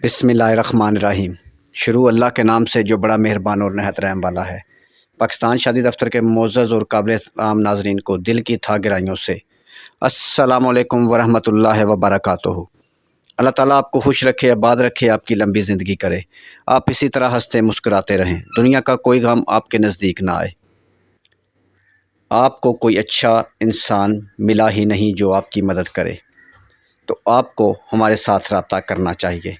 बिस्मिल्लाहिर्रहमानिर्रहीम। शुरू अल्लाह के नाम से जो बड़ा मेहरबान और नहायत रहम वाला है। पाकिस्तान शादी दफ्तर के मुअज़्ज़ज़ और काबिल एहतराम नाज़रीन को दिल की था गहराइयों से अस्सलामु अलैकुम वरहमतुल्लाहि वबरकातुहू। अल्लाह ताला आपको खुश रखे, आबाद रखे, आपकी लंबी ज़िंदगी करे, आप इसी तरह हंसते मुस्कुराते रहें, दुनिया का कोई गम आपके नज़दीक ना आए। आपको कोई अच्छा इंसान मिला ही नहीं जो आपकी मदद करे, तो आपको हमारे साथ रब्ता करना चाहिए।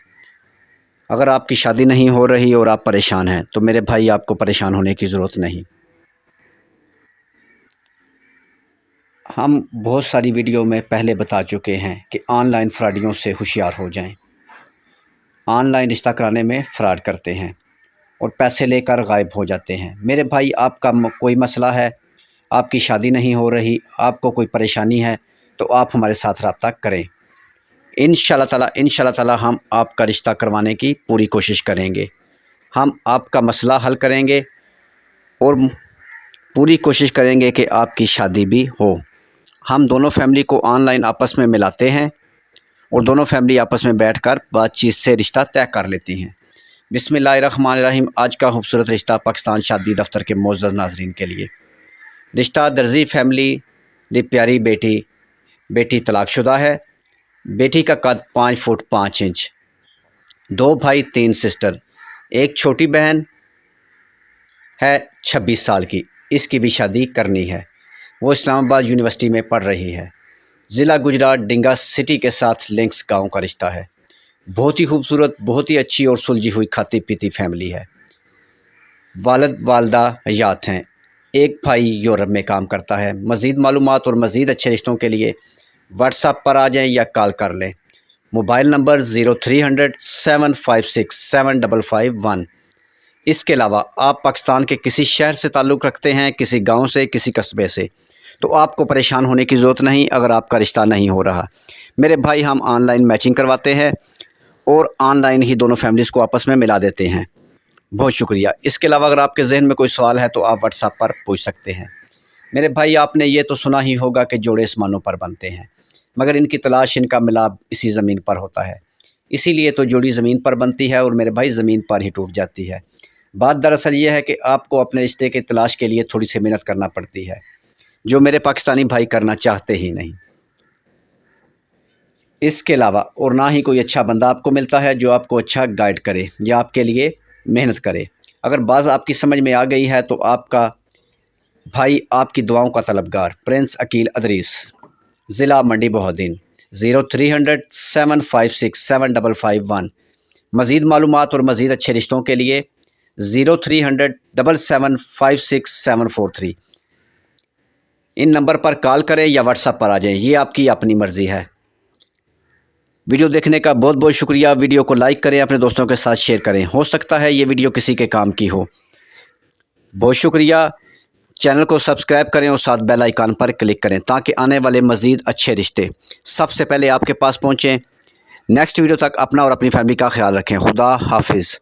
अगर आपकी शादी नहीं हो रही और आप परेशान हैं तो मेरे भाई आपको परेशान होने की ज़रूरत नहीं। हम बहुत सारी वीडियो में पहले बता चुके हैं कि ऑनलाइन फ्रॉडियों से होशियार हो जाएं। ऑनलाइन रिश्ता कराने में फ़्रॉड करते हैं और पैसे लेकर गायब हो जाते हैं। मेरे भाई आपका कोई मसला है, आपकी शादी नहीं हो रही, आपको कोई परेशानी है, तो आप हमारे साथ रब्ता करें। इंशाअल्लाह ताला हम आपका रिश्ता करवाने की पूरी कोशिश करेंगे। हम आपका मसला हल करेंगे और पूरी कोशिश करेंगे कि आपकी शादी भी हो। हम दोनों फैमिली को ऑनलाइन आपस में मिलाते हैं और दोनों फैमिली आपस में बैठकर बातचीत से रिश्ता तय कर लेती हैं। बिस्मिल्लाहिर्रहमानिर्रहीम। आज का खूबसूरत रिश्ता पाकिस्तान शादी दफ्तर के मुअज़्ज़ज़ नाज़रीन के लिए। रिश्ता दर्जी फैमिली दी प्यारी बेटी तलाकशुदा है। बेटी का कद 5 फुट 5 इंच, 2 भाई 3 सिस्टर, एक छोटी बहन है 26 साल की, इसकी भी शादी करनी है। वो इस्लामाबाद यूनिवर्सिटी में पढ़ रही है। ज़िला गुजरात डिंगा सिटी के साथ लिंक्स गांव का रिश्ता है। बहुत ही खूबसूरत, बहुत ही अच्छी और सुलझी हुई खाती पीती फैमिली है। वालिद वालदा हयात हैं। एक भाई यूरोप में काम करता है। मज़ीद मालूमात और मज़ीद अच्छे रिश्तों के लिए व्हाट्सएप पर आ जाएं या कॉल कर लें। Mobile number 0300 756 7551। इसके अलावा आप पाकिस्तान के किसी शहर से ताल्लुक़ रखते हैं, किसी गांव से, किसी कस्बे से, तो आपको परेशान होने की ज़रूरत नहीं। अगर आपका रिश्ता नहीं हो रहा, मेरे भाई हम ऑनलाइन मैचिंग करवाते हैं और ऑनलाइन ही दोनों फैमिलीज़ को आपस में मिला देते हैं। बहुत शुक्रिया। इसके अलावा अगर आपके जहन में कोई सवाल है तो आप व्हाट्सएप पर पूछ सकते हैं। मेरे भाई आपने ये तो सुना ही होगा कि जोड़े आसमानों पर बनते हैं, मगर इनकी तलाश, इनका मिलाप इसी ज़मीन पर होता है। इसीलिए तो जोड़ी ज़मीन पर बनती है और मेरे भाई ज़मीन पर ही टूट जाती है। बात दरअसल ये है कि आपको अपने रिश्ते की तलाश के लिए थोड़ी सी मेहनत करना पड़ती है, जो मेरे पाकिस्तानी भाई करना चाहते ही नहीं। इसके अलावा और ना ही कोई अच्छा बंदा आपको मिलता है जो आपको अच्छा गाइड करे या आपके लिए मेहनत करे। अगर बाज़ आपकी समझ में आ गई है तो आपका भाई आपकी दुआओं का तलबगार प्रिंस अकील अदरीस, ज़िला मंडी बहोदीन, 0300 756 7551। मज़ीद मालूमात और मज़ीद अच्छे रिश्तों के लिए 0300 7756 743। इन नंबर पर कॉल करें या व्हाट्सएप पर आ जाएं, ये आपकी अपनी मर्ज़ी है। वीडियो देखने का बहुत बहुत शुक्रिया। वीडियो को लाइक करें, अपने दोस्तों के साथ शेयर करें, हो सकता है ये वीडियो किसी के काम की हो। बहुत शुक्रिया। चैनल को सब्सक्राइब करें और साथ बेल आइकन पर क्लिक करें ताकि आने वाले मज़ीद अच्छे रिश्ते सबसे पहले आपके पास पहुँचें। नेक्स्ट वीडियो तक अपना और अपनी फैमिली का ख्याल रखें। खुदा हाफिज़।